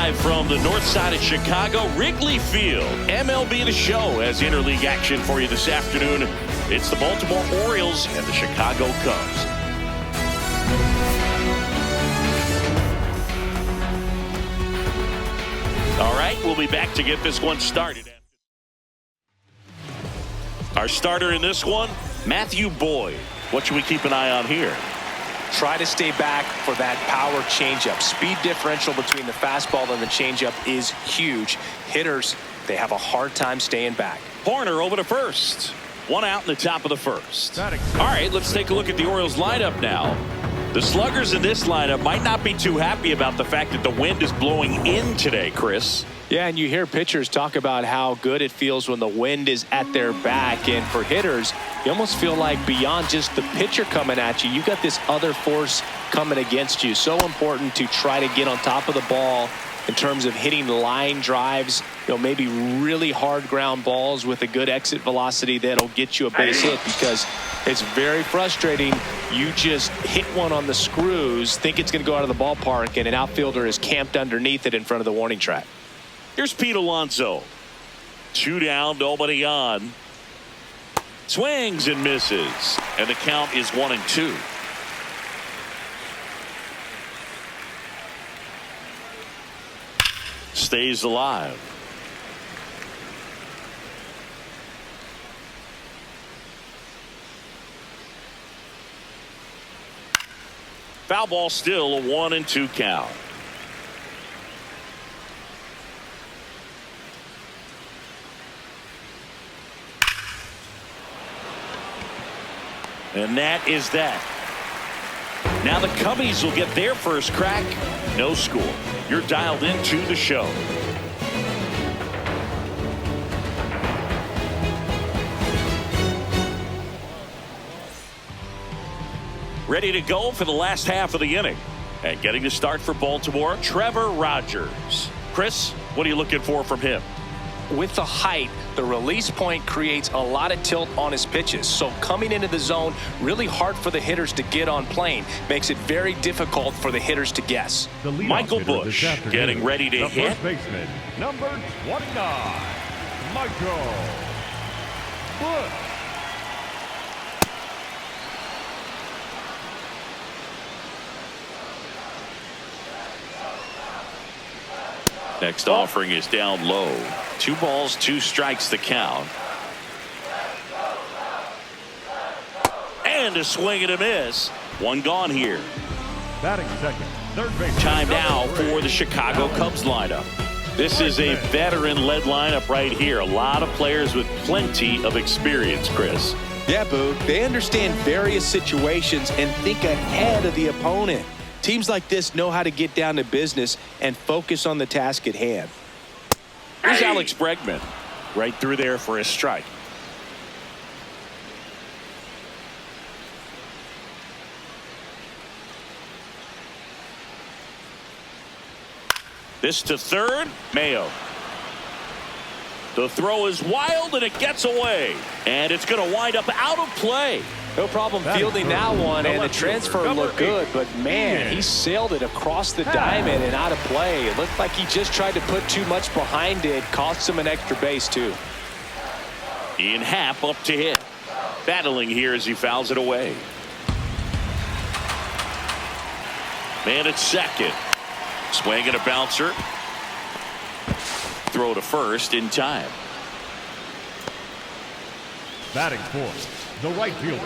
live from the north side of Chicago, Wrigley Field. MLB The Show has interleague action for you this afternoon. It's the Baltimore Orioles and the Chicago Cubs. All right, we'll be back to get this one started. Our starter in this one, Matthew Boyd. What should we keep an eye on here? Try to stay back for that power changeup. Speed differential between the fastball and the changeup is huge. Hitters, they have a hard time staying back. Horner over to first. One out in the top of the first. All right, let's take a look at the Orioles lineup now. The sluggers in this lineup might not be too happy about the fact that the wind is blowing in today, Chris. Yeah, and you hear pitchers talk about how good it feels when the wind is at their back. And for hitters, you almost feel like beyond just the pitcher coming at you, you got this other force coming against you. So important to try to get on top of the ball in terms of hitting line drives, maybe really hard ground balls with a good exit velocity that'll get you a base hit, because it's very frustrating. You just hit one on the screws, think it's going to go out of the ballpark, and an outfielder is camped underneath it in front of the warning track. Here's Pete Alonso. 2 down, nobody on. Swings and misses. And the count is 1-2. Stays alive. Foul ball, still a 1-2 count. And that is that. Now the Cubbies will get their first crack. No score. You're dialed into the show. Ready to go for the last half of the inning. And getting to start for Baltimore, Trevor Rogers. Chris, what are you looking for from him? With the height, the release point creates a lot of tilt on his pitches. So coming into the zone, really hard for the hitters to get on plane. Makes it very difficult for the hitters to guess. Michael Busch getting ready to hit. First baseman, number 29, Michael Busch. Next offering is down low. 2 balls, 2 strikes the count. And a swing and a miss. 1 gone here. Batting second, third base. Time now for the Chicago Cubs lineup. This is a veteran-led lineup right here. A lot of players with plenty of experience, Chris. Yeah, Boo. They understand various situations and think ahead of the opponent. Teams like this know how to get down to business and focus on the task at hand. Here's Alex Bregman. Right through there for a strike. This to third. Mayo. The throw is wild and it gets away. And it's going to wind up out of play. No problem fielding that one, and the transfer looked good, but man, he sailed it across the diamond and out of play. It looked like he just tried to put too much behind it. Cost him an extra base too. Ian Happ up to hit. Battling here as he fouls it away. Man at second. Swing and a bouncer. Throw to first in time. Batting fourth, the right fielder,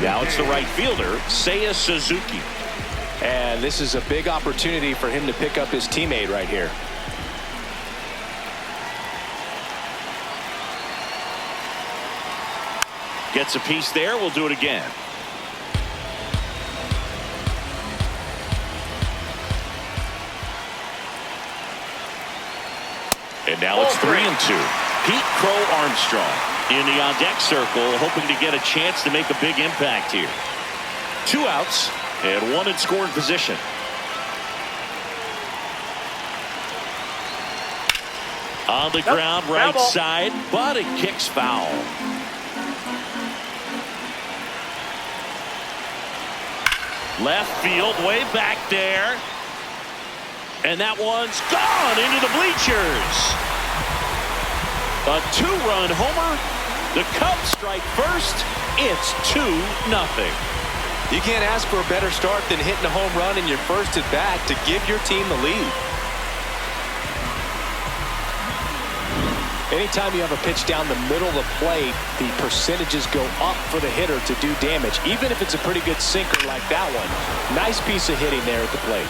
Now it's the right fielder, Seiya Suzuki. And this is a big opportunity for him to pick up his teammate right here. Gets a piece there. We'll do it again. And now it's 3-2. Pete Crow Armstrong in the on-deck circle, hoping to get a chance to make a big impact here. 2 outs and 1 in scoring position. On the ground, right side, but it kicks foul. Left field, way back there. And that one's gone into the bleachers. A two-run homer. The Cubs strike first. It's 2-0. You can't ask for a better start than hitting a home run in your first at bat to give your team the lead. Anytime you have a pitch down the middle of the plate, the percentages go up for the hitter to do damage, even if it's a pretty good sinker like that one. Nice piece of hitting there at the plate.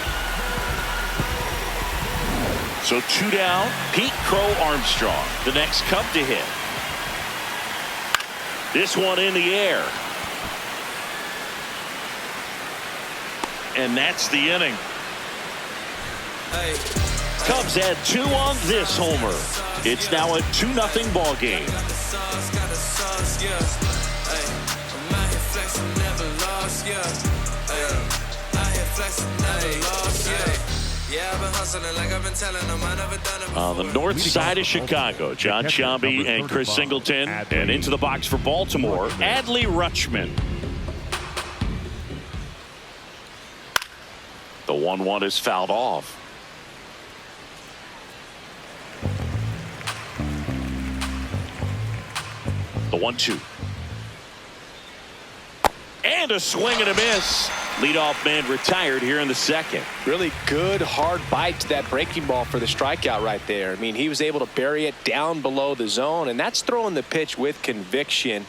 So 2 down, Pete Crow Armstrong, the next Cub to hit. This one in the air. And that's the inning. Cubs add 2 on this homer. It's now a 2-0 ball game. On the north side of Chicago, John Sciambi and Chris Singleton. And into the box for Baltimore, Adley Rutschman. The 1-1 is fouled off. The 1-2. And a swing and a miss. Leadoff man retired here in the second. Really good hard bite to that breaking ball for the strikeout right there. I mean, he was able to bury it down below the zone, and that's throwing the pitch with conviction.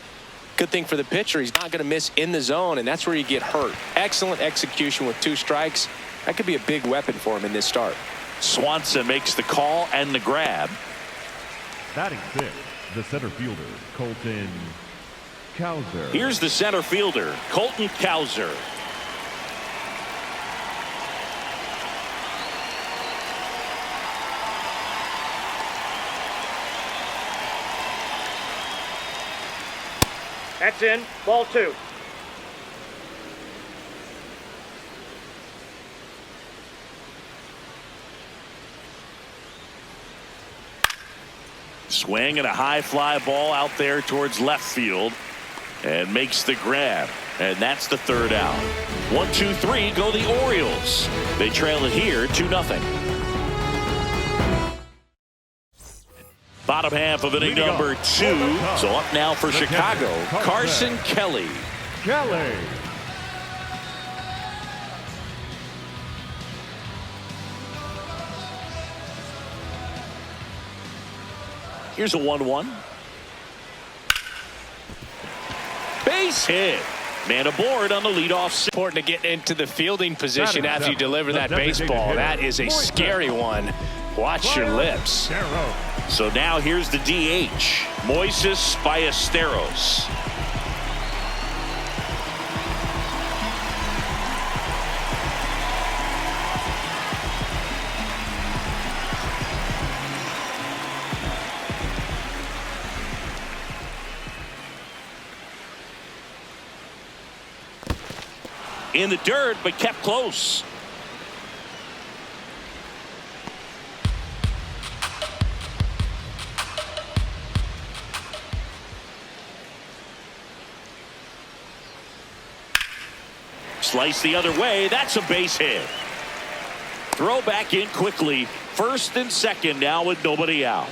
Good thing for the pitcher, he's not going to miss in the zone, and that's where you get hurt. Excellent execution with 2 strikes. That could be a big weapon for him in this start. Swanson makes the call and the grab. Batting 6th, the center fielder, Colton Cowser. Here's the center fielder, Colton Cowser. That's in. Ball 2. Swing and a high fly ball out there towards left field. And makes the grab. And that's the 3rd out. 1, 2, 3 go the Orioles. They trail it here 2-0. Bottom half of inning number 2. So up now for Chicago, Carson Kelly. Here's a 1-1. Base hit. Man aboard on the leadoff. Important to get into the fielding position after you deliver that baseball. That is a scary one. Watch your lips. So now here's the DH, Moises Ballesteros. In the dirt, but kept close. Slice the other way. That's a base hit. Throw back in quickly. 1st and 2nd now with nobody out.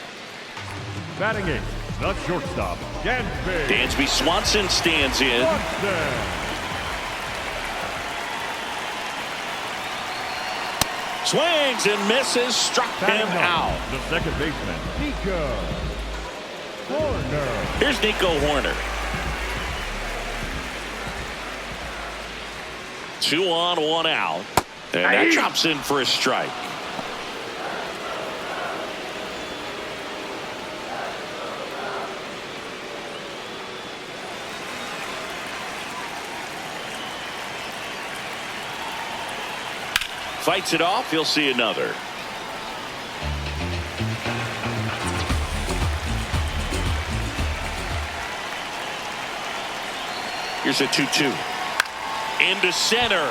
Batting 8th, the shortstop, Dansby. Dansby Swanson stands in. Swings and misses, struck him out. The second baseman, Nico Horner. Here's Nico Horner. 2 on, 1 out. And that drops in for a strike. Fights it off. He'll see another. Here's a 2-2. Into center.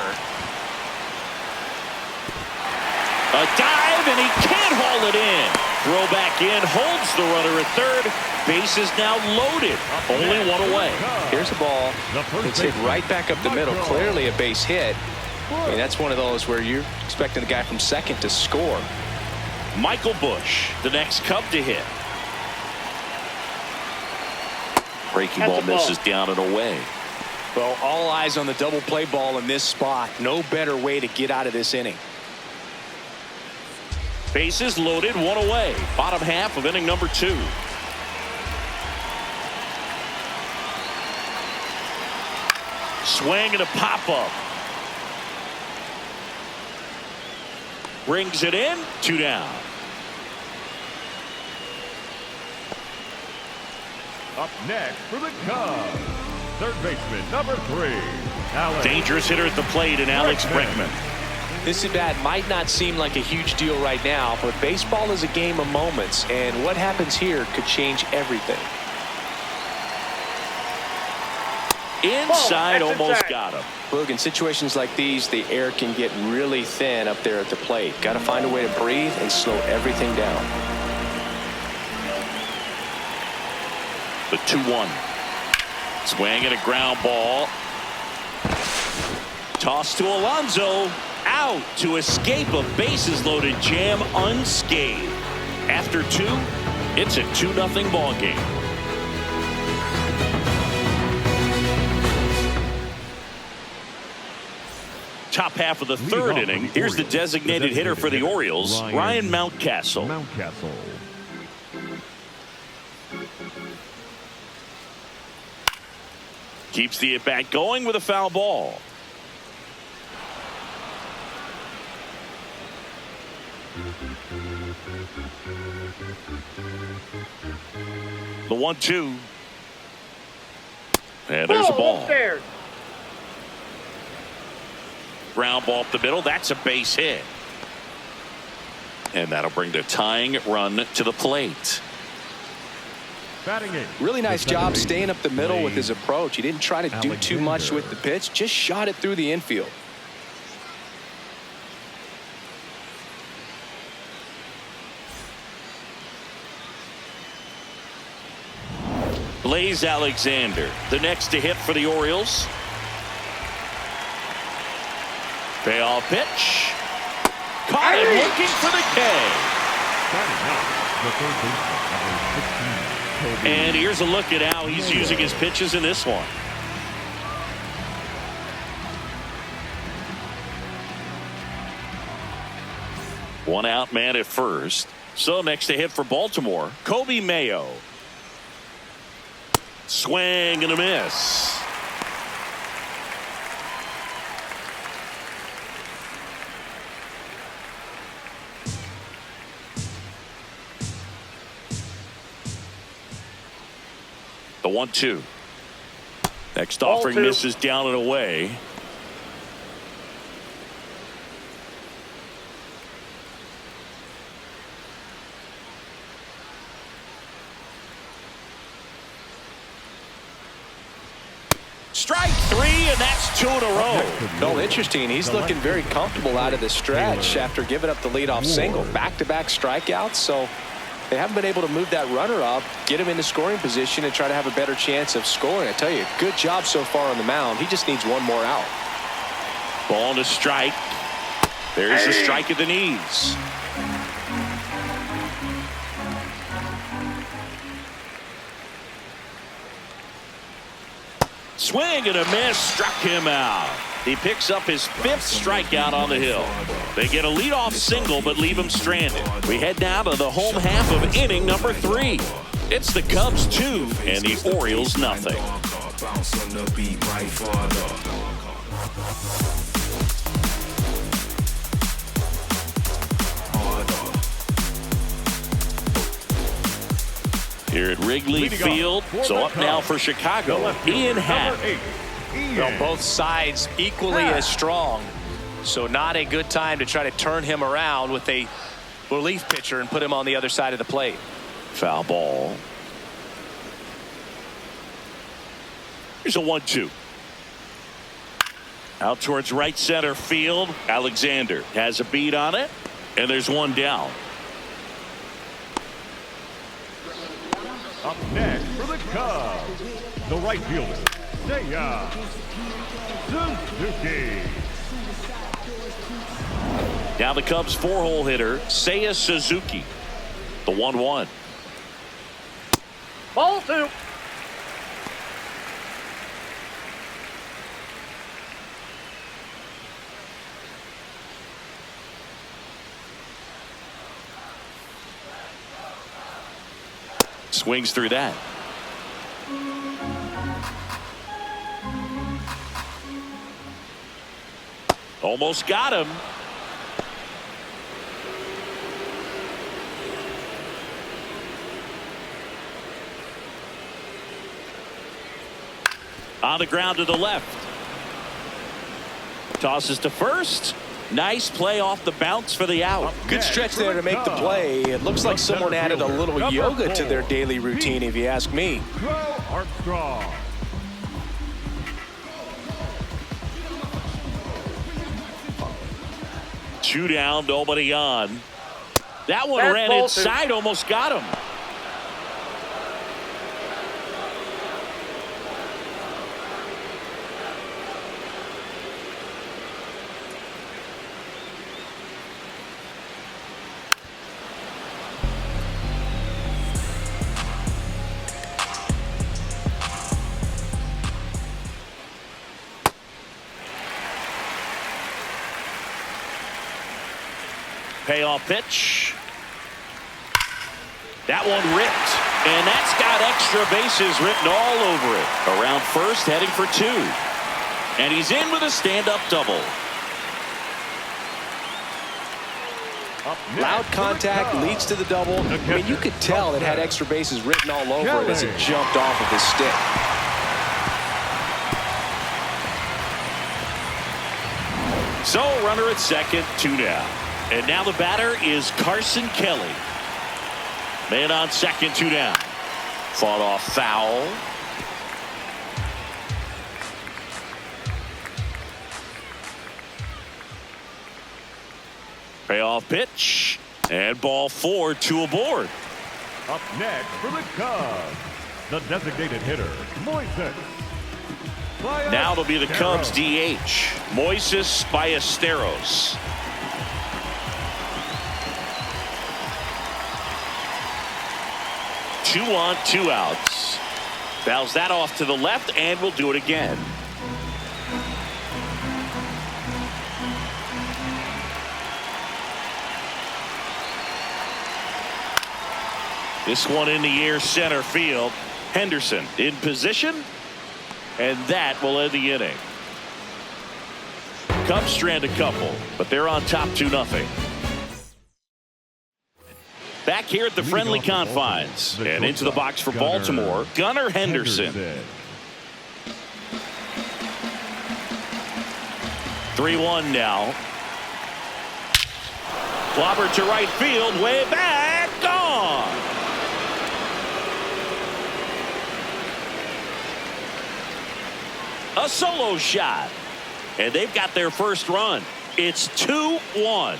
A dive, and he can't haul it in. Throw back in, holds the runner at 3rd. Base is now loaded. Only 1 away. Here's a ball. It's hit right back up the middle. Clearly a base hit. I mean, that's one of those where you're expecting the guy from second to score. Michael Bush, the next Cub to hit. Breaking ball misses down and away. Well, all eyes on the double play ball in this spot. No better way to get out of this inning. Bases loaded, one away. Bottom half of inning number 2. Swing and a pop-up. Brings it in, 2 down. Up next for the Cubs, third baseman number 3, Alex. Dangerous hitter at the plate in Alex Bregman. This at bat might not seem like a huge deal right now, but baseball is a game of moments, and what happens here could change everything. Inside, almost got him. Look, in situations like these, the air can get really thin up there at the plate. Got to find a way to breathe and slow everything down. The 2-1. Swing and a ground ball. Toss to Alonso. Out to escape a bases loaded jam unscathed. After 2, it's a 2-0 ball game. Top half of the third inning. Here's the designated hitter for the Orioles, Ryan Mountcastle. Keeps the at-bat going with a foul ball. The 1-2. And there's a ball. Ground ball up the middle. That's a base hit. And that'll bring the tying run to the plate. Really nice job staying up the middle with his approach. He didn't try to do too much with the pitch. Just shot it through the infield. Blaze Alexander, the next to hit for the Orioles. Payoff pitch. Caught him looking for the K. And here's a look at how he's using his pitches in this one. One out man at first. So next to hit for Baltimore, Kobe Mayo. Swing and a miss. The 1-2. Next offering misses down and away. Strike 3, and that's 2 in a row. No, interesting. He's looking very comfortable out of the stretch after giving up the leadoff single. Back-to-back strikeouts, so they haven't been able to move that runner up, get him into scoring position, and try to have a better chance of scoring. I tell you, good job so far on the mound. He just needs one more out. Ball to strike. There's the strike at the knees. Swing and a miss, struck him out. He picks up his 5th strikeout on the hill. They get a leadoff single but leave him stranded. We head now to the home half of inning number 3. It's the Cubs 2 and the Orioles nothing. Here at Wrigley Field, so up now for Chicago, Ian Happ. Well, both sides equally as strong, so not a good time to try to turn him around with a relief pitcher and put him on the other side of the plate. Foul ball. Here's a 1-2. Out towards right center field. Alexander has a beat on it, and there's one down. Up next for the Cubs, the right fielder, Suzuki. Now the Cubs 4-hole hitter, Seiya Suzuki. The 1-1. Ball 2. Swings through that. Almost got him. On the ground to the left. Tosses to first. Nice play off the bounce for the out. Good stretch there to make the play. It looks like someone added a little yoga to their daily routine, if you ask me. Armstrong. Two down, nobody on. That one That's ran ball inside, almost got him. Payoff pitch. That one ripped. And that's got extra bases written all over it. Around first, heading for 2. And he's in with a stand-up double. Loud contact leads to the double. I mean, you could tell it had extra bases written all over it as it jumped off of his stick. So, runner at second, 2 down. And now the batter is Carson Kelly. Man on second, 2 down. Fought off foul. Payoff pitch. And ball 4, 2 aboard. Up next for the Cubs, the designated hitter, Moises. Now it'll be the Cubs DH, Moises Ballesteros. Two on, 2 outs. Fouls that off to the left, and we'll do it again. This one in the air, center field. Henderson in position, and that will end the inning. Cubs strand a couple, but they're on top 2-0. Back here at the friendly confines, and into the box for Baltimore, Gunnar Henderson. 3-1 now. Clobber to right field, way back, gone. A solo shot, and they've got their first run. It's 2-1.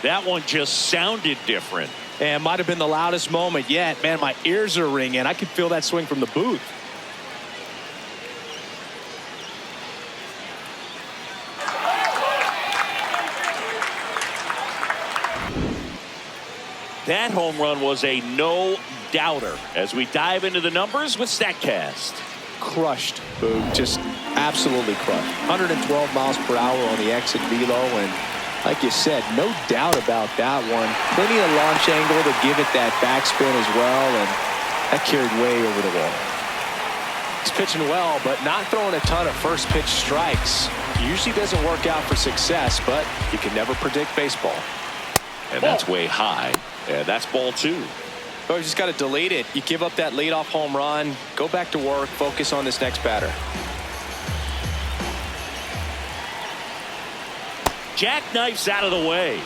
That one just sounded different. And might have been the loudest moment yet. Man, my ears are ringing. I could feel that swing from the booth. That home run was a no-doubter as we dive into the numbers with StatCast. Crushed, Boog. Just absolutely crushed. 112 miles per hour on the exit velo, and like you said, no doubt about that one. Plenty of launch angle to give it that backspin as well, and that carried way over the wall. He's pitching well, but not throwing a ton of first pitch strikes. Usually doesn't work out for success, but you can never predict baseball. And that's way high, and that's ball 2. Oh, you just got to delete it. You give up that leadoff home run, go back to work, focus on this next batter. Jackknifes out of the way.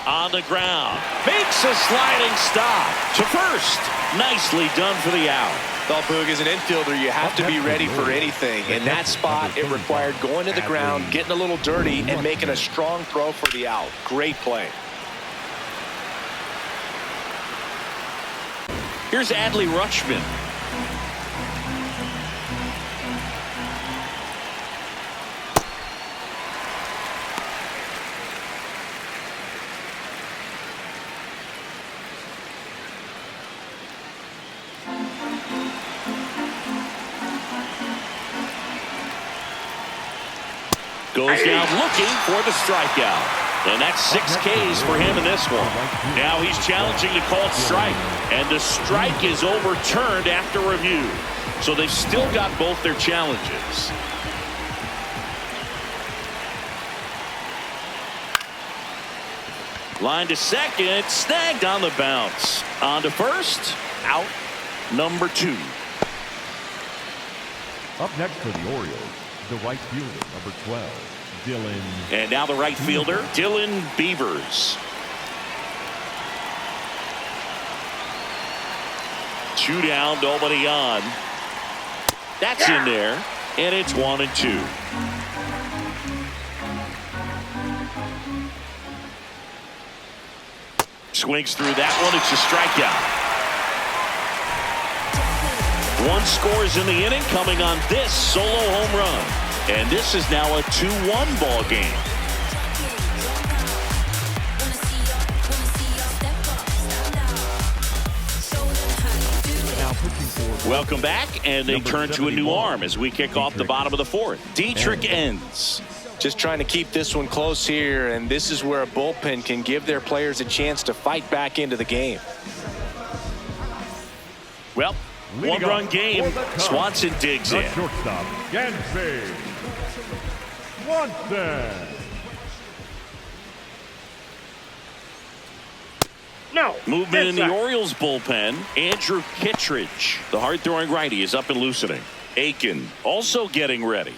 On the ground, makes a sliding stop to first. Nicely done for the out. Well, Boog, as an infielder, you have to be ready for anything. In that spot, it required going to the ground, getting a little dirty, and making a strong throw for the out. Great play. Here's Adley Rutschman. Goes down looking for the strikeout. And that's 6 Ks for him in this one. Now he's challenging the called strike. And the strike is overturned after review. So they've still got both their challenges. Line to second. Snagged on the bounce. On to first. Out number 2. Up next for the Orioles, the right fielder, number 12. Dylan. And now the right fielder, Dylan Beavers. 2 down, nobody on. That's in there, and it's 1-2. Swings through that one. It's a strikeout. 1 scores in the inning, coming on this solo home run. And this is now a 2-1 ball game. Welcome back, and they turn to a new arm as we kick off the bottom of the 4th. Dietrich Ends. Just trying to keep this one close here, and this is where a bullpen can give their players a chance to fight back into the game. Well, 1-run game. Swanson digs in. Shortstop, Gansey. Swanson. No. Movement in the Orioles bullpen. Andrew Kittredge, the hard-throwing righty, is up and loosening. Aiken also getting ready.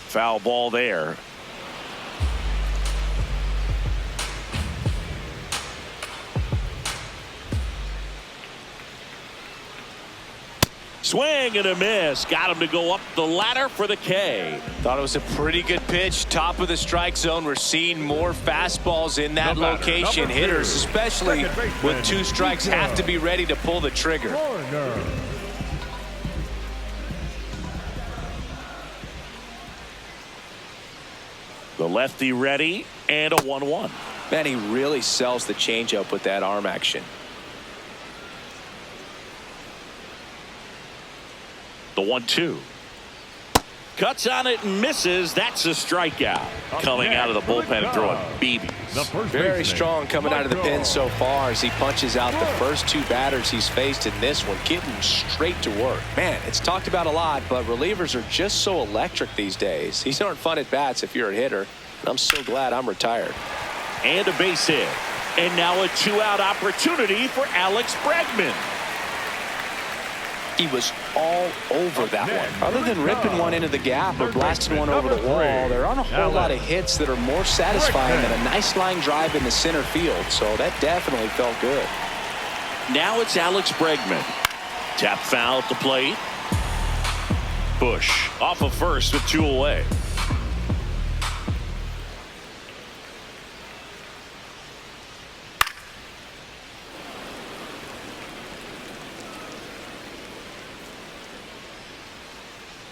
Foul ball there. Swing and a miss. Got him to go up the ladder for the K. Thought it was a pretty good pitch. Top of the strike zone. We're seeing more fastballs in that location. Hitters, especially with 2 strikes, have to be ready to pull the trigger. The lefty ready, and a 1-1. Man, he really sells the changeup with that arm action. The 1-2. Cuts on it and misses. That's a strikeout. Coming out of the bullpen, throwing BBs. Very strong coming out of the pen so far as he punches out the first 2 batters he's faced in this one, getting straight to work. Man, it's talked about a lot, but relievers are just so electric these days. These aren't fun at bats if you're a hitter. I'm so glad I'm retired. And a base hit. And now a 2-out opportunity for Alex Bregman. He was all over that one. Other than ripping one into the gap or blasting one over the wall, there aren't a whole lot of hits that are more satisfying than a nice line drive in the center field. So that definitely felt good. Now it's Alex Bregman. Tap foul at the plate. Bush off of first with 2 away.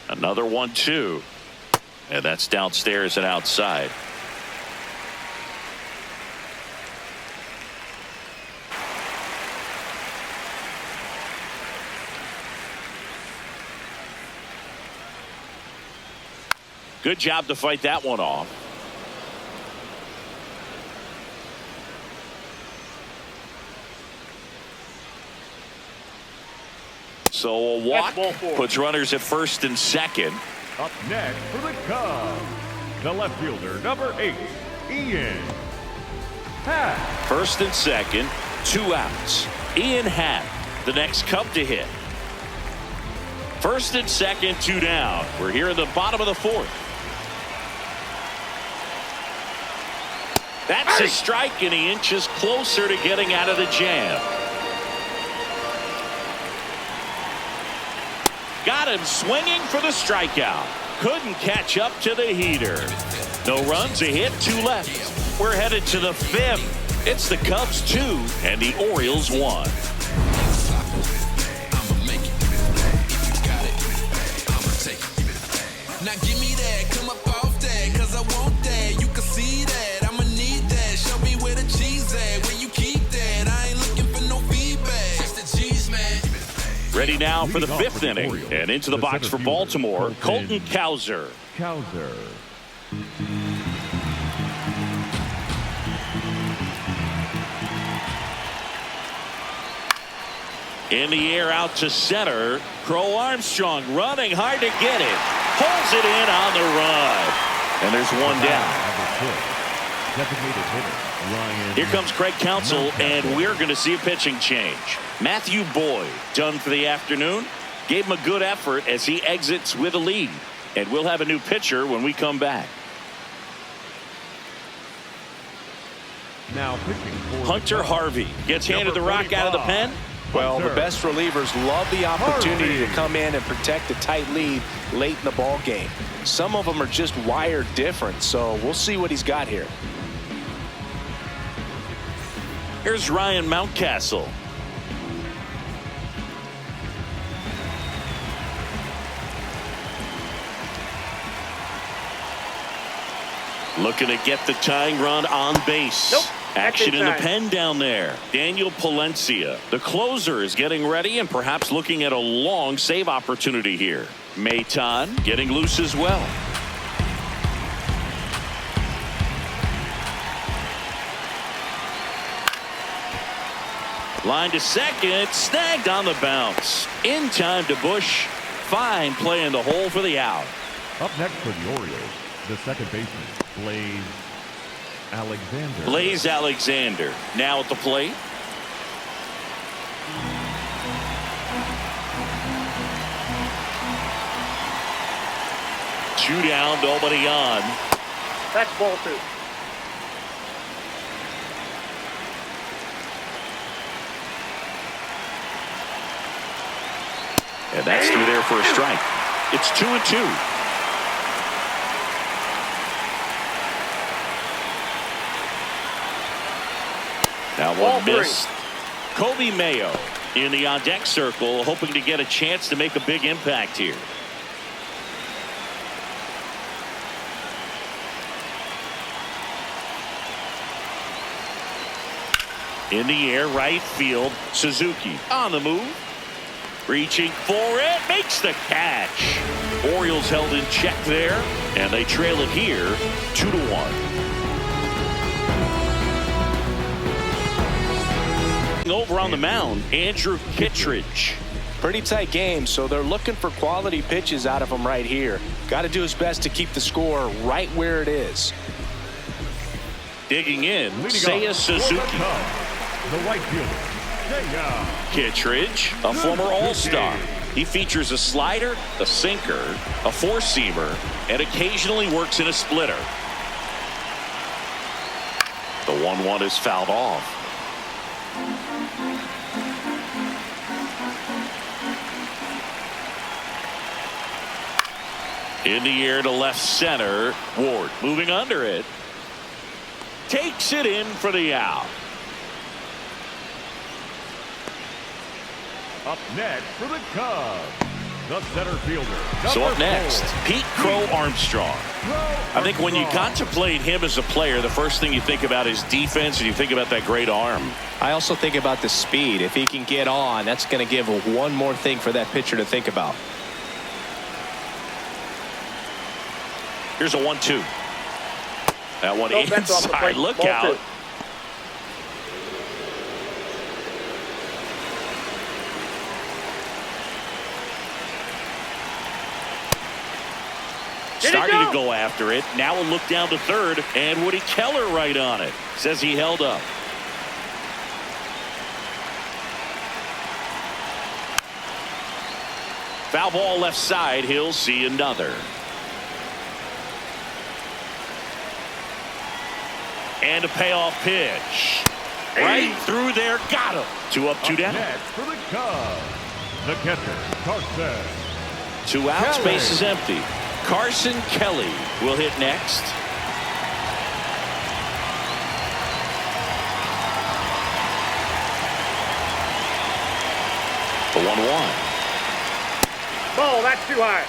Another 1-2. And that's downstairs and outside. Good job to fight that one off. So a walk puts runners at first and second. Up next for the Cubs, the left fielder, number 8, Ian Happ. First and second, 2 outs. Ian Happ, the next Cub to hit. First and second, 2 down. We're here in the bottom of the 4th. That's a strike, and he inches closer to getting out of the jam. Got him swinging for the strikeout. Couldn't catch up to the heater. No runs, a hit, 2 left. We're headed to the 5th, It's the Cubs 2 and the Orioles 1. Now give me that, come up off that, cause I want that, you can see that, I'ma need that, show me where the cheese at, where you keep that, I ain't looking for no feedback, it's the cheese, man. Ready now for the 5th inning, and into the box for Baltimore, Colton Cowser. In the air out to center, Crow Armstrong running hard to get it. Pulls it in on the run. And there's one down. Here comes Craig Counsell, and we're going to see a pitching change. Matthew Boyd, done for the afternoon. Gave him a good effort as he exits with a lead. And we'll have a new pitcher when we come back. Now pitching for Hunter Harvey gets handed the rock out of the pen. Well, the best relievers love the opportunity to come in and protect a tight lead late in the ball game. Some of them are just wired different, so we'll see what he's got here. Here's Ryan Mountcastle. Looking to get the tying run on base. Nope. Action in the pen down there. Daniel Palencia, the closer, is getting ready and perhaps looking at a long save opportunity here. Maton getting loose as well. Line to second, snagged on the bounce. In time to Bush. Fine play in the hole for the out. Up next for the Orioles, the second baseman, Blaze Alexander now at the plate. Two down, nobody on. That's ball 2. And that's through there for a strike. It's 2-2. Now one missed. Kobe Mayo in the on-deck circle, hoping to get a chance to make a big impact here. In the air, right field, Suzuki on the move. Reaching for it, makes the catch. Orioles held in check there, and they trail it here 2-1. Over on the mound, Andrew Kittredge. Pretty tight game, so they're looking for quality pitches out of him right here. Got to do his best to keep the score right where it is. Digging in, Seiya Suzuki. the right fielder, Kittredge, a former All-Star. He features a slider, a sinker, a four-seamer, and occasionally works in a splitter. The 1-1 is fouled off. In the air to left center. Ward moving under it. Takes it in for the out. Up next for the Cubs, the center fielder. So up next, Pete Crow Armstrong. I think when you contemplate him as a player, the first thing you think about is defense, and you think about that great arm. I also think about the speed. If he can get on, that's going to give one more thing for that pitcher to think about. Here's a 1-2. That one inside. Look out. Starting to go after it. Now a look down to third, and Woody Keller right on it. Says he held up. Foul ball left side. He'll see another. And a payoff pitch. Right through there. Got him. 2 up, 2 down. Next for the Cubs, the catcher, Carson. 2 outs, base is empty. Carson Kelly will hit next. 1-1. Ball, that's too high.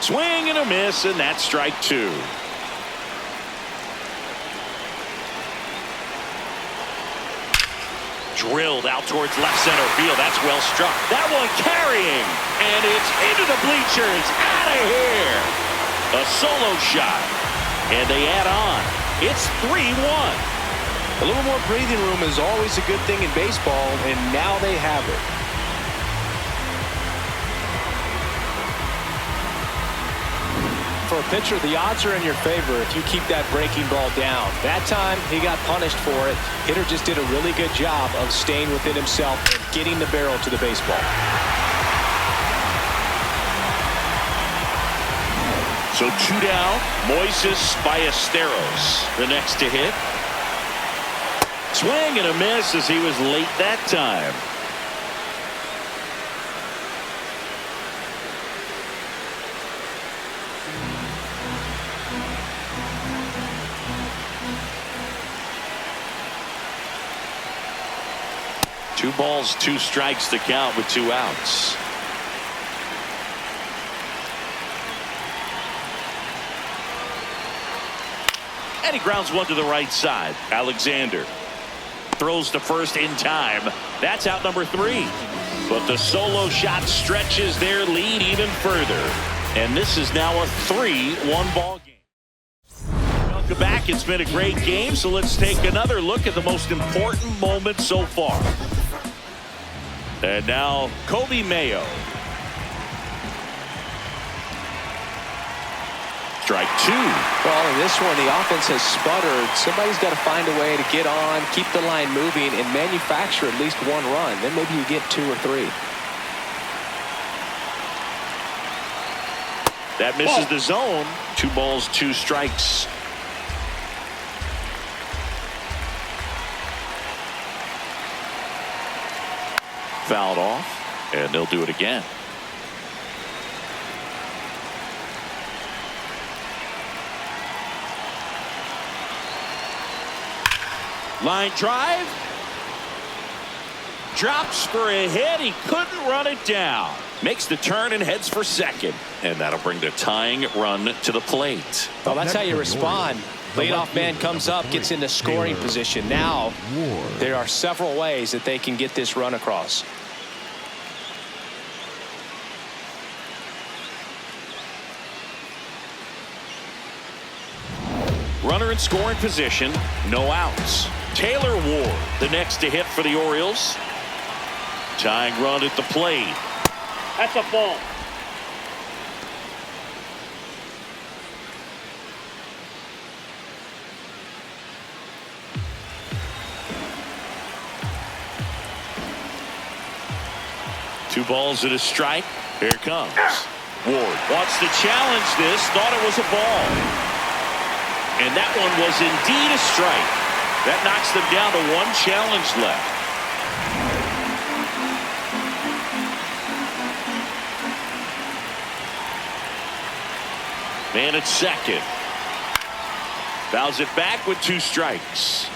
Swing and a miss, and that's strike 2. Drilled out towards left center field. That's well struck. That one carrying, and it's into the bleachers. Out of here. A solo shot, and they add on. It's 3-1. A little more breathing room is always a good thing in baseball, and now they have it. For a pitcher, the odds are in your favor if you keep that breaking ball down. That time, he got punished for it. Hitter just did a really good job of staying within himself and getting the barrel to the baseball. So 2 down. Moises Ballesteros, the next to hit. Swing and a miss as he was late that time. Two balls, 2 strikes to count with 2 outs. And he grounds one to the right side. Alexander throws to first in time. That's out number 3. But the solo shot stretches their lead even further. And this is now a 3-1 ball game. Welcome back. It's been a great game. So let's take another look at the most important moment so far. And now Kobe Mayo. Strike 2. Well, in this one, the offense has sputtered. Somebody's got to find a way to get on, keep the line moving, and manufacture at least 1 run. Then maybe you get 2 or 3. That misses the zone. 2 balls, 2 strikes. Fouled off, and they'll do it again. Line drive. Drops for a hit. He couldn't run it down. Makes the turn and heads for second. And that'll bring the tying run to the plate. Well, that's how you respond. Leadoff man comes up, gets into scoring position. Now, there are several ways that they can get this run across. Runner in scoring position, no outs. Taylor Ward, the next to hit for the Orioles. Tying run at the plate. That's a ball. Two balls and a strike. Here it comes. Ward wants to challenge this. Thought it was a ball. And that one was indeed a strike. That knocks them down to 1 challenge left. Man at second. Fouls it back with 2 strikes.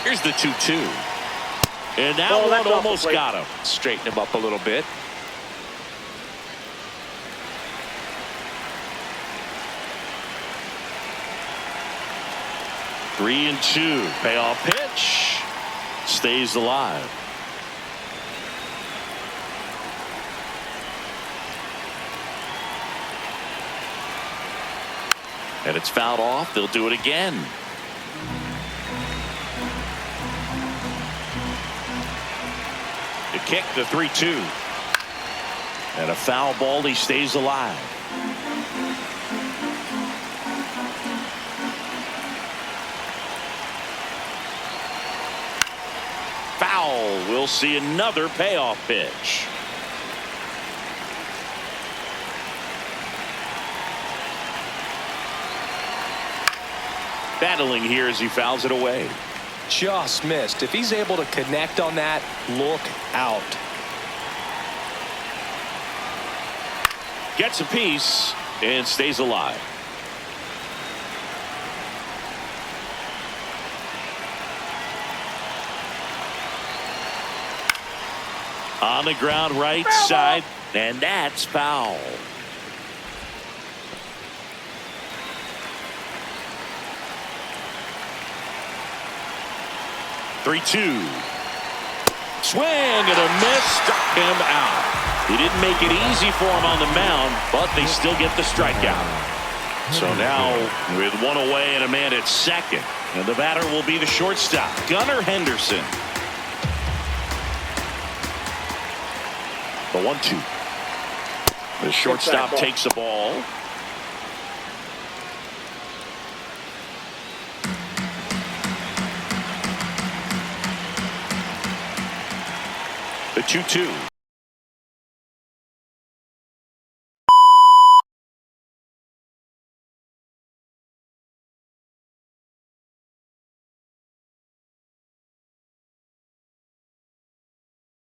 Here's the 2-2. And now one almost got him. Straighten him up a little bit. Three and 2. Payoff pitch. Stays alive. And it's fouled off. They'll do it again. The kick, the 3-2. And a foul ball. He stays alive. Foul. We'll see another payoff pitch. Battling here as he fouls it away. Just missed. If he's able to connect on that, look out. gets a piece and stays alive. On the ground right side, and that's foul. Three-two. Swing and a miss, struck him out. He didn't make it easy for him on the mound, but they still get the strikeout. So now with one away and a man at second, and the batter will be the shortstop, Gunnar Henderson. The 1-2. The shortstop takes the ball. The 2-2.